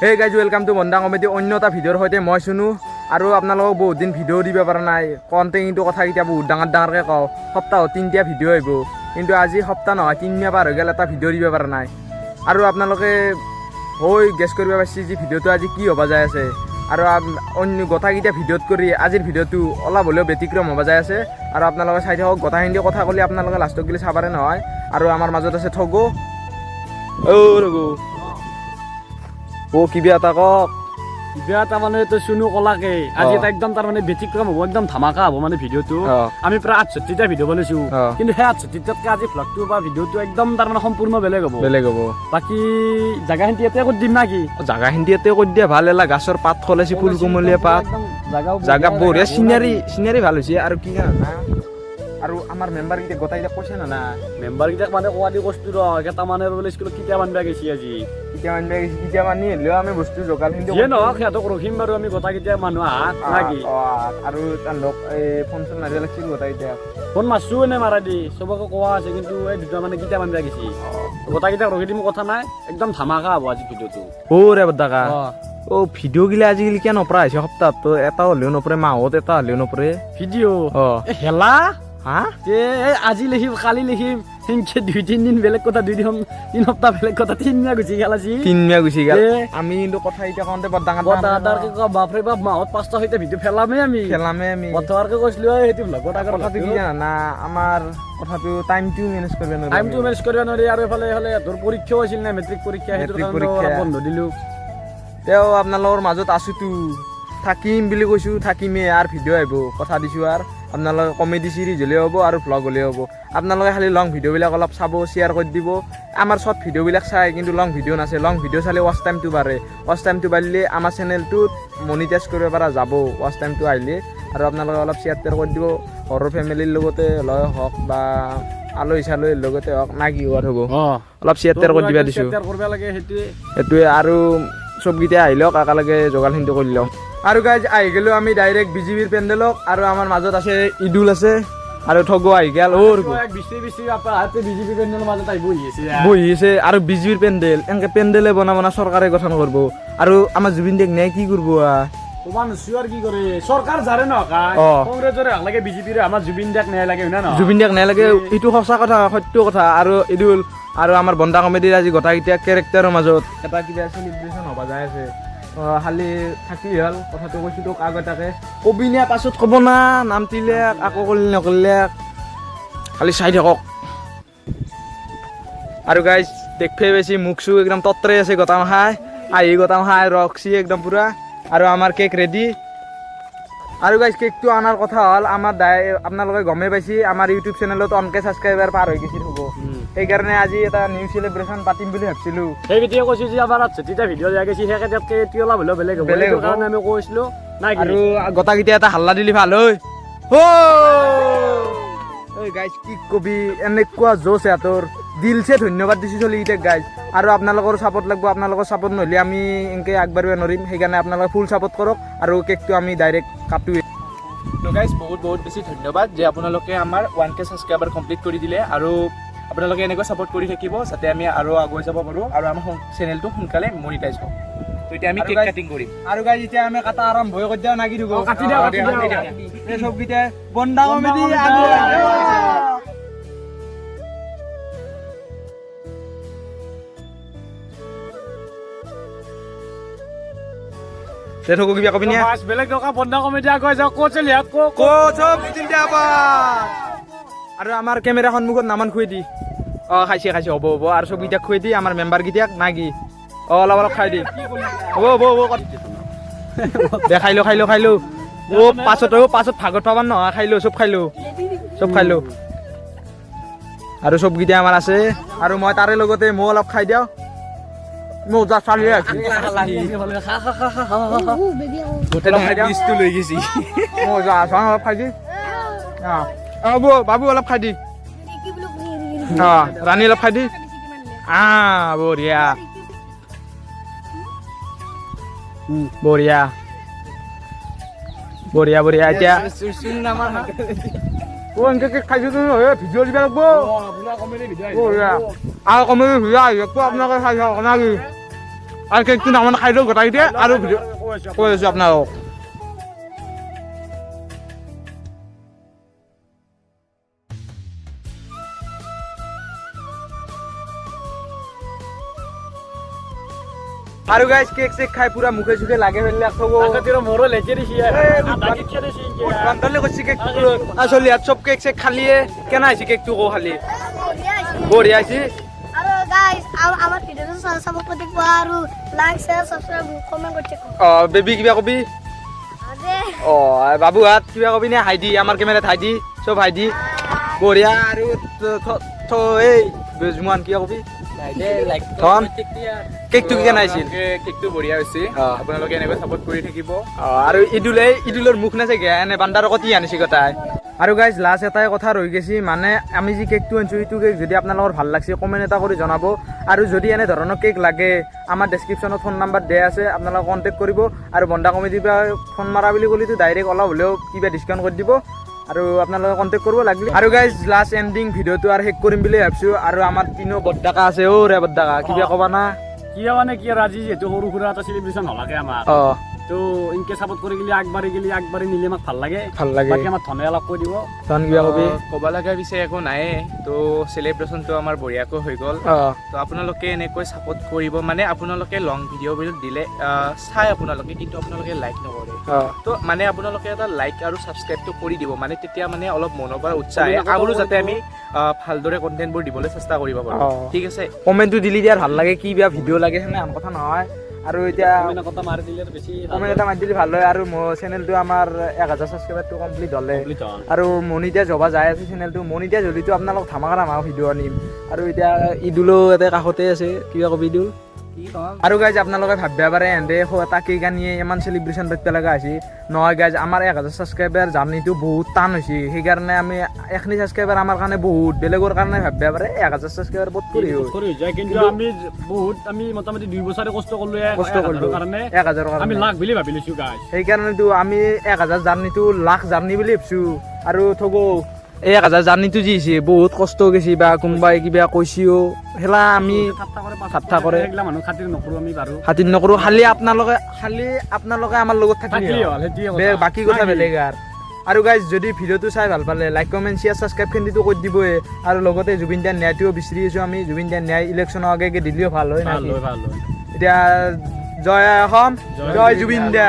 Hey guys, welcome to Bondang Comedy. অন্য এটা ভিডিওৰ সৈতে মই শুনো আৰু আপোনালোকক বহুত দিন ভিডিও দিব পৰা নাই কন্টেন্ট কিন্তু কথা কিটা বহুত ডাঙৰকে কও সপ্তাহত 3টা ভিডিও আহিব কিন্তু আজি সপ্তাহ নহয় 3 মাহ পাৰ হৈ গেল এটা ভিডিও দিব পৰা নাই আৰু আপোনালোকে হৈ গেছ কৰিব পাৰিছে যে ভিডিওটো আজি কি হ'ব যায় আছে আৰু অন্য কথা কিটা ভিডিওত কৰি আজিৰ ভিডিওটো অলপ হলেও ব্যতিক্ৰম হ'ব যায় আছে আৰু আপোনালোকে চাই থাকক কথা হিন্দি কথা কলি আপোনালোকে লাষ্টত গলি চাবাৰে নহয় আৰু আমাৰ মাজত আছে ঠগো ও ৰগো ও কিবা এটা কক কিবা এটা মানে তো শুনো কলাকে আজি এটা একদম তাৰ মানে ব্যতিক্ৰম হ'ব একদম ধামাকা হ'ব মানে ভিডিওটো আমি প্ৰায় 68টা ভিডিও বনাইছো কিন্তু সেই 68টাতকে আজি ভ্লগটো বা ভিডিওটো একদম তাৰ মানে সম্পূৰ্ণ বেলেগ হ'ব বাকি জাগা হিন্দি এতে কৰি দিম নাকি জাগা হিন্দি এতে কৰি দিয়া ভাল এলা গাছৰ পাত খলাইছি ফুল কোমলীয়া পাত জাগা বঢ়িয়া সিনাৰি ভাল হৈছে আৰু কি জানা আৰু আমাৰ মেম্বাৰ কিটা গটাইটা কৈছে না মেম্বাৰ কিটা মানে কোৱা দি কষ্ট ৰ এটা মানে বোলে স্কুল কিটা বানবা গৈছি আজি কিটা মানি হলেও আমি বস্তু জোগাল হিন্দি যে ন খেতক ৰখিম বাৰু আমি গটা কিটা মানুহ আহাত নাকি আৰু তাৰ লোক এই ফোন চোন মাৰি লাগিছিল গটাইটা ফোন মাছু নে মাৰা দি সবকে কোৱা আছে কিন্তু এই দুটা মানে কিটা বানবা গৈছি গটা কিটা ৰখি দিম কথা নাই একদম ধামাকা হ'ব আজি ভিডিওটো ও ৰে বদাকা ও ভিডিও গিলা আজিকালি কিয় নপৰা হৈছে সপ্তাহত এটা হলেও নপৰে মাহত এটা হলেও নপৰে ভিডিও হেলা হা যে আজি লিখিম কালি লিখিম হিংকে 2-3 দিন বেলেগ কথা 2 সপ্তাহ বেলেগ কথা 3 মাহ গুচি গেল আজি 3 মাহ গুচি গেল আমি কিন্তু কথা এটা কওঁতে বৰ ডাঙৰ ক বাপৰে বাপ মাহত 5টা হইতে ভিডিও ফেলামে আমি কথাৰকে কৈছিলো হেতি ব্লগত আগৰ কথাটো কি জানা আমাৰ কথাটো টাইমটো মেনেজ কৰিব নোৱাৰি আৰু এফালে তোৰ পৰীক্ষা আছিল না মেট্ৰিক পৰীক্ষা হেতুৰ কাৰণে বন্ধ দিলো তেও আপোনালোকৰ মাজত আছোতো থাকিম বুলি কৈছো থাকিমে আৰু ভিডিও আহিব কথা দিছো আৰু আপোনালোকে কমেডি সিৰিজ হলে হ'ব আৰু ভ্লগ হলে হ'ব আপোনালোকে খালি লং ভিডিওবিলাক অলপ চাব শেয়াৰ কৰি দিব আমাৰ শৰ্ট ভিডিওবিলাক চাই কিন্তু লং ভিডিও নাছে লং ভিডিও চালে ৱাচ টাইমটো বাঢ়ে ৱাচ টাইমটো বাঢ়িলে আমাৰ চেনেলটোত মনিটাইজ কৰিব পৰা যাব ৱাচ টাইমটো আহিলে আৰু আপোনালোকে অলপ শেয়াৰ কৰি দিব ঘৰৰ ফেমিলিৰ লগতে লয় হওক বা আলহী চালহীৰ লগতে হওক না কি হোৱাত হ'ব অলপ শেয়াৰ কৰি দিবা দিছো সেইটোৱে আৰু চবকেইটা আহিলক একেলগে যোগাৰখিনি কৰি লওঁ আৰু গাইজ আহি গেলো আমি ডাইৰেক্ট বিজেপিৰ পেণ্ডেলক আৰু আমাৰ মাজত আছে ইদুল আছে আৰু ঠগো আহি গেল বিজেপি পেণ্ডেলৰ মাজত আহি বহি আছে আৰু বিজেপিৰ পেণ্ডেল এনেকে পেণ্ডেলে বনা চৰকাৰে গঠন কৰিব আৰু আমাৰ জুবিন দাক ন্যায় কি কৰিব চৰকাৰ যাৰে নকায় কংগ্ৰেছৰে লাগে বিজেপিৰে আমাৰ জুবিন দাক ন্যায় লাগে হয় না জুবিন দাক ন্যায় লাগে এইটো সঁচা কথা সত্য কথা আৰু ইদুল আৰু আমাৰ বন্দা কমেডিৰ আজি গোটেইকেইটা কেৰেক্টাৰৰ মাজত এটা কিবা চেলিব্ৰেশ্যন হ'ব যায় আছে খালি থাকি হ'ল কথাটো কৈছো তোক আগতাকে কবি নে পাছত ক'ব না নাম তিলে আকৌ কৰিলে নকৰিলে খালি চাই থাকক আৰু গাইজ দেখে বেছি মুখ চুখ একদম তত্ৰে আছে গোটাম খাই ৰখছি একদম পুৰা আৰু আমাৰ কেক ৰেডি আৰু গাইজ কেকটো অনাৰ কথা হ'ল আমাৰ আপোনালোকে গমেই পাইছে আমাৰ ইউটিউব চেনেলত অনকে ছাবস্ক্ৰাইবাৰ পাৰ হৈ গৈছিল হ'ব সেইকাৰণে আজি এটা নিউ চেলিব্ৰেশ্যন পাতিম বুলি ভাবিছিলো সেই ভিডিঅ' কৈছো যে আমাৰ 68টা ভিডিঅ' দিয়া গৈছে সেইকেইটাতকে এটি অলপ হ'লেও বেলেগ হ'ব সেইটো কাৰণে আমি কৈছিলো নাই আৰু গোটেইকেইটা এটা হাল্লা দিলি ভাল হয় ঐ গাইজ কি কবি এনেকুৱা জোচ সিহঁতৰ দিলছে ধন্যবাদ দিছো চলিকেইটাক গাইজ আৰু আপোনালোকৰ ছাপোৰ্ট লাগিব আপোনালোকৰ ছাপোৰ্ট নহ'লে আমি এনেকৈ আগবাঢ়িব নোৱাৰিম সেইকাৰণে আপোনালোকে ফুল ছাপোৰ্ট কৰক আৰু কেকটো আমি ডাইৰেক্ট কাটোৱে তো গাইজ বহুত বেছি ধন্যবাদ যে আপোনালোকে আমাৰ 1K ছাবস্ক্ৰাইবাৰ কমপ্লিট কৰি দিলে আৰু আপোনালোকে এনেকৈ ছাপোৰ্ট কৰি থাকিব যাতে আমি আৰু আগুৱাই যাব পাৰোঁ আৰু আমাৰ চেনেলটো সোনকালে মনিটাইজ হওক তো এতিয়া আমি কেক কাটিং কৰিম আৰু গাইজ এতিয়া আমি কাটা আৰম্ভ কৰি দিওঁ নাকি দিব কাটি দিওঁ এই চবকেইটা বন্দা কমেডি ঠগো কিবা কবি নে বেলেগ টকা বন্ধ কমেডি আগুৱাই যাওক আৰু আমাৰ কেমেৰা সন্মুখত নামান খুৱাই দি খাইছে হ'ব আৰু চবকেইটাক খুৱাই দি আমাৰ মেম্বাৰকেইটাক নাকি অলপ খাই দি হ'ব দে খাইলো পাছত ভাগত পাবান নহয় খাইলো চব খাইলো আৰু চবকেইটা আমাৰ আছে আৰু মই তাৰে লগতে মই অলপ খাই দিওঁ মই যা চালি আছি লৈ গৈছি মই যা অলপ খাই দি বাবু অলপ খাই দি ৰাণী অলপ খাই দি বঢ়িয়া এতিয়া এনেকে খাইছো ভিডিঅ' দিব লাগিব আৰু কমেডি ভিডিঅ' আপোনালোকে চাই থাকক নাকি আৰু কেকটো নামান খাই দিওঁ গোটাইকেইটা আৰু ভিডিঅ' কৈ আছোঁ আপোনালোকক আৰু গাইজ কেক চেক খাই পুৰা মুখে চুখে লাগে ফেললে থব মোৰো লেজে দিছি বান্ধলে কৈছে কেকটো চলি ইয়াত চব কেক চেক খালিয়ে কেনে আহিছে কেকটো কওঁ খালি বঢ়িয়া আহিছে আৰু গাইস আমাৰ ভিডিঅ'টো চাব প্ৰতি পোৱা আৰু লাইক শেয়াৰ সাবস্ক্ৰাইব কমেন্ট কৰি থাকক বেবী কিবা কবি আদে বাবুহাত কিবা কবি নে হাইদি আমাৰ কেমেৰাত হাইদি চব হাইদি বঢ়িয়া আৰু এই বেজমান কিবা কবি ধন কেকটো কি কেনে আহিছিল কেকটো বঢ়িয়া হৈছে আপোনালোকে এনেকৈ ছাপোৰ্ট কৰি থাকিব আৰু ইদুলৰ মুখ নাচাগে এনে বান্দাৰ কতি আনিছে কথাই আৰু গাইজ লাষ্ট এটাই কথা ৰৈ গৈছে মানে আমি যি কেকটো আনিছোঁ সেইটো কেক যদি আপোনালোকৰ ভাল লাগছে কমেণ্ট এটা কৰি জনাব আৰু যদি এনে ধৰণৰ কেক লাগে আমাৰ ডেছক্ৰিপশ্যনত ফোন নাম্বাৰ দিয়া আছে আপোনালোকে কণ্টেক্ট কৰিব আৰু বন্দা কমিটিৰ পৰা ফোন মাৰা বুলি ক'লেতো ডাইৰেক্ট অলপ হ'লেও কিবা ডিছকাউণ্ট কৰি দিব আৰু আপোনালোকে কণ্টেক্ট কৰিব লাগিলে আৰু গাইজ লাষ্ট এণ্ডিং ভিডিঅ'টো আৰু শেষ কৰিম বুলি ভাবিছোঁ আৰু আমাৰ তিনিও বদ্দাকা আছে ৰে বদ্দাকা কিবা ক'বা না কিয় মানে কি আৰু আজি যিহেতু সৰু সুৰা এটা চেলিব্ৰেশ্যন হলাকে আমাৰ তো ইনকে সাপোর্ট করে গেলি আগবাড়ি নিলে আমাক ভাল লাগে বাকি আমার ধনে অলপ কৈ দিব ধন কিবা কবি ক'ব লগা পিছে একো নাই তো চেলিব্ৰেশ্যনটো আমাৰ বঢ়িয়াকৈ হৈ গ'ল তো আপোনালোকে এনেকৈ ছাপোৰ্ট কৰিব মানে আপোনালোকে লং ভিডিঅ'বিলাক দিলে চাই আপোনালোকে কিন্তু আপোনালোকে লাইক নকৰে তো মানে আপোনালোকে এটা লাইক আৰু ছাবস্ক্ৰাইবটো কৰি দিব মানে তেতিয়া মানে অলপ মনৰ পৰা উৎসাহ আহে আৰু যাতে আমি ভালদৰে কণ্টেণ্টবোৰ দিবলৈ চেষ্টা কৰিব পাৰোঁ ঠিক আছে কমেণ্টটো দিলি দিয়াৰ ভাল লাগে কি বেয়া ভিডিঅ' লাগে সেনে আন কথা নহয় আৰু এতিয়া কমেণ্ট এটা মাৰি দিলে ভাল হয় আৰু মোৰ চেনেলটো আমাৰ 1000 ছাবস্ক্ৰাইবাৰটো কমপ্লিট হ'লে আৰু মনিটাইজ হ'ব যায় আছে চেনেলটো মনিটাইজ হ'লেতো আপোনালোক ধামাকা ভিডিঅ' আনিম আৰু এতিয়া ইদুলো ইয়াতে কাষতে আছে কিবা কবি ইদুল আৰু গাইজ আপোনালোকে ভাবিব পাৰে এহেঁতে এটা কেক আনিয়ে ইমান চেলিব্ৰেশ্যন পাতিব লগা হৈছে নহয় গাইজ আমাৰ 1000 ছাবস্ক্ৰাইবাৰ জাৰ্নিটো বহুত টান হৈছে সেইকাৰণে আমি এখনি ছাবস্ক্ৰাইবাৰ আমাৰ কাৰণে বহুত বেলেগৰ কাৰণে ভাবিব পাৰে 1000 ছাবস্ক্ৰাইবাৰ বহুত কৰি যায় কিন্তু আমি মোটামুটি 2 বছৰে কষ্ট কৰিলো কাৰণে 1000 আমি লাখ বুলি ভাবি লৈছো গাইজ সেইকাৰণেতো আমি 1000 জাৰ্নিটো লাখ জাৰ্নি বুলি ভাবিছোঁ আৰু থব এই 1000 জাৰ্নিটো যি হৈছে বহুত কষ্ট গৈছে বা কোনোবাই কিবা কৈছেও হেলা আমি ঠাট্টা কৰে খাতিৰ নকৰোঁ খালি আপোনালোকে আমাৰ লগত থাকিলে বাকী কথা বেলেগ আৰু গাইজ যদি ভিডিঅ'টো চাই ভাল পালে লাইক কমেণ্ট শ্বেয়াৰ ছাবস্ক্ৰাইব খেলিটো কৰি দিবই আৰু লগতে জুবিন দাৰ ন্যায়টোও বিচাৰি আছোঁ আমি জুবিন দাৰ ন্যায় ইলেকশ্যনৰ আগে দিলেও ভাল হয় না এতিয়া জয় অসম জয় জুবিন দা